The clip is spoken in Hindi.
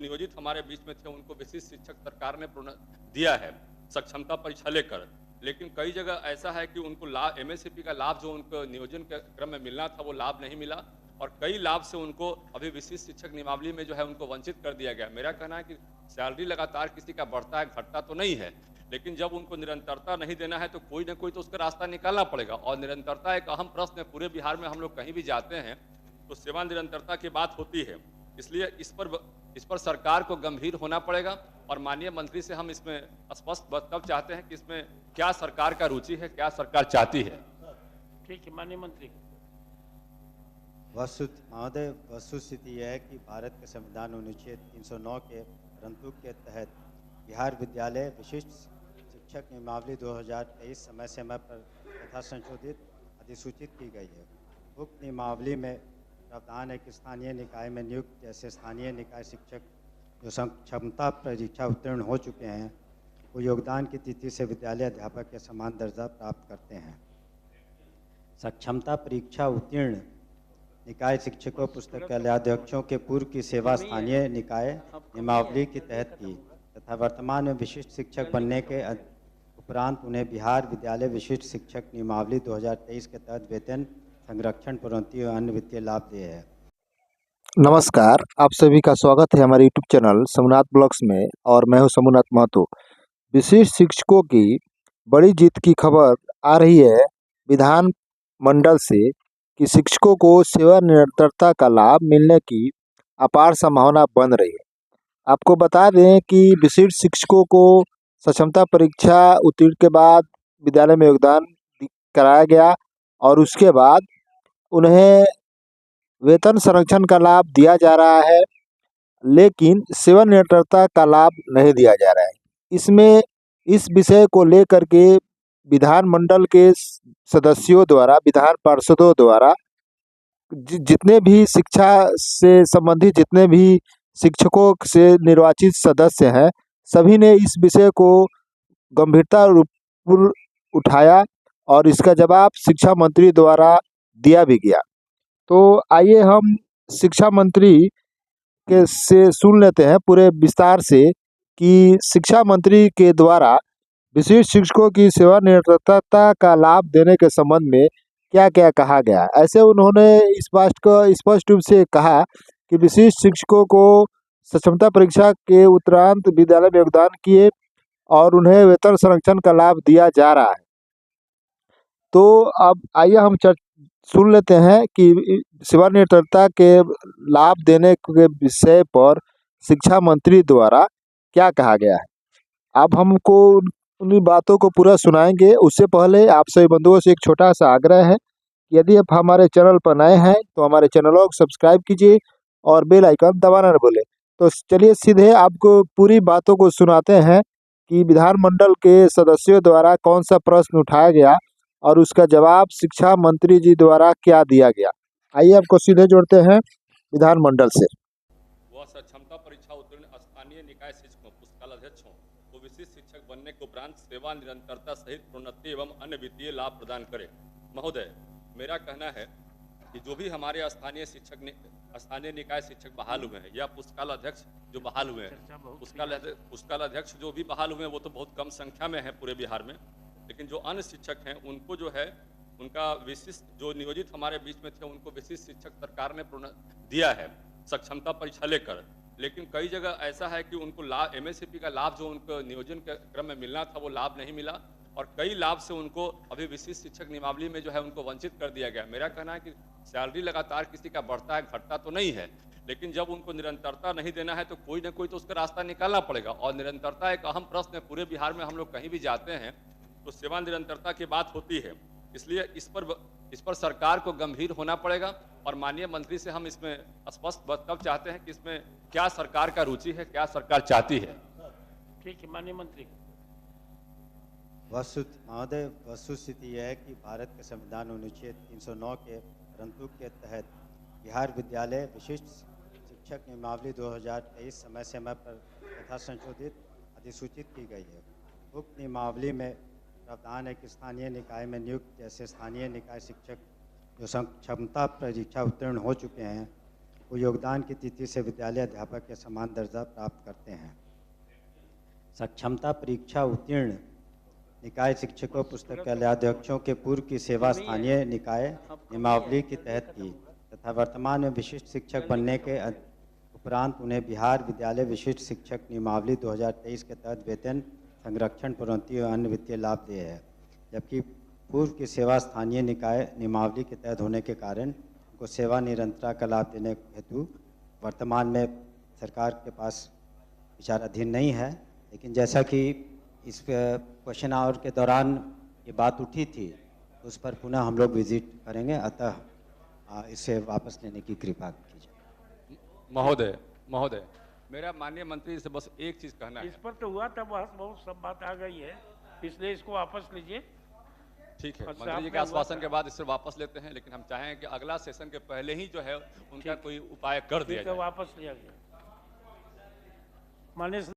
नियोजित हमारे बीच में थे उनको विशिष्ट शिक्षक सरकार ने दिया है सक्षमता परीक्षा लेकर। लेकिन कई जगह ऐसा है कि उनको लाभ एमएससीपी का लाभ जो उनको नियोजन के क्रम में मिलना था वो लाभ नहीं मिला, और कई लाभ से उनको अभी विशिष्ट शिक्षक नियमावली में जो है उनको वंचित कर दिया गया। मेरा कहना है कि सैलरी लगातार किसी का बढ़ता है घटता तो नहीं है, लेकिन जब उनको निरंतरता नहीं देना है तो कोई ना कोई तो उसका रास्ता निकालना पड़ेगा। और निरंतरता एक अहम प्रश्न है। पूरे बिहार में हम लोग कहीं भी जाते हैं तो सेवा निरंतरता की बात होती है, इसलिए इस पर सरकार को गंभीर होना पड़ेगा। और माननीय मंत्री से हम इसमें स्पष्ट वक्तव्य चाहते हैं कि इसमें क्या सरकार का रुचि है, क्या सरकार चाहती है। ठीक है, माननीय मंत्री। महोदय, वस्तुस्थिति यह है कि भारत के संविधान अनुच्छेद 309 के परंतु के तहत बिहार विद्यालय विशिष्ट शिक्षक नियमावली 2023 समय समय पर तथा संशोधित अधिसूचित की गई है। उक्त नियमावली में प्रावधान है कि स्थानीय निकाय में नियुक्त जैसे स्थानीय निकाय शिक्षक जो क्षमता परीक्षा उत्तीर्ण हो चुके हैं वो योगदान की तिथि से विद्यालय अध्यापक के समान दर्जा प्राप्त करते हैं। सक्षमता परीक्षा उत्तीर्ण निकाय शिक्षकों पुस्तकालयाध्यक्षों के पूर्व की सेवा स्थानीय निकाय नियमावली के तहत की तथा वर्तमान में विशिष्ट शिक्षक बनने के उपरांत उन्हें बिहार विद्यालय विशिष्ट शिक्षक नियमावली 2023 के तहत वेतन संरक्षण प्रोन्नति और अन्य वित्तीय लाभ दिए हैं। नमस्कार, आप सभी का स्वागत है हमारे यूट्यूब चैनल सोमनाथ ब्लॉग्स में, और मैं हूं सोमनाथ महतो। विशिष्ट शिक्षकों की बड़ी जीत की खबर आ रही है विधान मंडल से कि शिक्षकों को सेवा निरंतरता का लाभ मिलने की अपार संभावना बन रही है। आपको बता दें कि विशिष्ट शिक्षकों को सक्षमता परीक्षा उत्तीर्ण के बाद विद्यालय में योगदान कराया गया और उसके बाद उन्हें वेतन संरक्षण का लाभ दिया जा रहा है, लेकिन सेवा निरंतरता का लाभ नहीं दिया जा रहा है। इसमें इस विषय को लेकर के विधानमंडल के सदस्यों द्वारा, विधान पार्षदों द्वारा जितने भी शिक्षा से संबंधित जितने भी शिक्षकों से निर्वाचित सदस्य हैं, सभी ने इस विषय को गंभीरता पूर्वक उठाया और इसका जवाब शिक्षा मंत्री द्वारा दिया भी गया। तो आइए हम शिक्षा मंत्री के से सुन लेते हैं पूरे विस्तार से कि शिक्षा मंत्री के द्वारा विशिष्ट शिक्षकों की सेवा निरंतरता का लाभ देने के संबंध में क्या क्या कहा गया। ऐसे उन्होंने इस बात को स्पष्ट रूप से कहा कि विशिष्ट शिक्षकों को सक्षमता परीक्षा के उपरांत विद्यालय में योगदान किए और उन्हें वेतन संरक्षण का लाभ दिया जा रहा है। तो अब आइए हम सुन लेते हैं कि सेवा निरंतरता के लाभ देने के विषय पर शिक्षा मंत्री द्वारा क्या कहा गया है। अब हमको उन बातों को पूरा सुनाएंगे। उससे पहले आप सभी बंधुओं से एक छोटा सा आग्रह है, यदि आप हमारे चैनल पर नए हैं तो हमारे चैनल को सब्सक्राइब कीजिए और बेल आइकन दबाना न भूलें। तो चलिए सीधे आपको पूरी बातों को सुनाते हैं कि विधानमंडल के सदस्यों द्वारा कौन सा प्रश्न उठाया गया और उसका जवाब शिक्षा मंत्री जी द्वारा क्या दिया गया। आइए आपको सीधे जोड़ते हैं विधानमंडल से। वह सक्षमता परीक्षा उत्तीर्ण स्थानीय निकाय शिक्षकों पुस्तकालयाध्यक्षों को विशिष्ट शिक्षक बनने के उपरांत सेवा निरंतरता सहित प्रोन्नति एवं अन्य वित्तीय लाभ प्रदान करे। महोदय, मेरा कहना है कि जो भी हमारे स्थानीय निकाय शिक्षक बहाल हुए हैं या पुस्तकालयाध्यक्ष जो बहाल हुए हैं, पुस्तकालयाध्यक्ष जो भी बहाल हुए हैं वो तो बहुत कम संख्या में है पूरे बिहार में, लेकिन जो अन्य शिक्षक हैं उनको जो है उनका विशिष्ट जो नियोजित हमारे बीच में थे उनको विशिष्ट शिक्षक सरकार ने दिया है सक्षमता परीक्षा लेकर। लेकिन कई जगह ऐसा है कि उनको लाभ एमएससीपी का लाभ जो उनको नियोजन के क्रम में मिलना था वो लाभ नहीं मिला, और कई लाभ से उनको अभी विशिष्ट शिक्षक नियमावली में जो है उनको वंचित कर दिया गया। मेरा कहना है कि सैलरी लगातार किसी का बढ़ता है घटता तो नहीं है, लेकिन जब उनको निरंतरता नहीं देना है तो कोई ना कोई तो उसका रास्ता निकालना पड़ेगा। और निरंतरता एक अहम प्रश्न है। पूरे बिहार में हम लोग कहीं भी जाते हैं तो सेवा निरंतरता की बात होती है, इसलिए इस पर सरकार को गंभीर होना पड़ेगा। और माननीय मंत्री से हम इसमें स्पष्ट वक्तव्य चाहते हैं कि इसमें क्या सरकार का रुचि है, क्या सरकार चाहती है। ठीक है, माननीय मंत्री। महोदय, वस्तुस्थिति यह है कि भारत के संविधान अनुच्छेद 309 के परंतु के तहत बिहार विद्यालय विशिष्ट शिक्षक नियमावली 2023 समय समय पर तथा संशोधित अधिसूचित की गई है। उक्त नियमावली में प्रावधान है कि स्थानीय निकाय में नियुक्त जैसे स्थानीय निकाय शिक्षक जो क्षमता परीक्षा उत्तीर्ण हो चुके हैं वो योगदान की तिथि से विद्यालय अध्यापक के समान दर्जा प्राप्त करते हैं। सक्षमता परीक्षा उत्तीर्ण निकाय शिक्षकों पुस्तकालयाध्यक्षों के पूर्व की सेवा स्थानीय निकाय नियमावली के तहत की तथा वर्तमान में विशिष्ट शिक्षक बनने के उपरांत उन्हें बिहार विद्यालय विशिष्ट शिक्षक नियमावली 2023 के तहत वेतन संरक्षण प्रोन्नति और अन्य वित्तीय लाभ दिए हैं, जबकि पूर्व की सेवा स्थानीय निकाय नियमावली के तहत होने के कारण उनको सेवा निरंतरता का लाभ देने हेतु वर्तमान में सरकार के पास विचाराधीन नहीं है। लेकिन जैसा कि इस क्वेश्चन आवर के दौरान ये बात उठी थी, उस पर पुनः हम लोग विजिट करेंगे, अतः इसे वापस लेने की कृपा कीजिए। महोदय, मेरा माननीय मंत्री से बस एक चीज कहना है। इस पर तो हुआ था बहस, बहुत सब बात आ गई है, इसलिए इसको वापस लीजिए। ठीक है, अच्छा, मंत्री जी के आश्वासन के बाद इसे वापस लेते हैं, लेकिन हम चाहें कि अगला सेशन के पहले ही जो है उनका कोई उपाय कर दिया जाए। वापस लिया गया। माननीय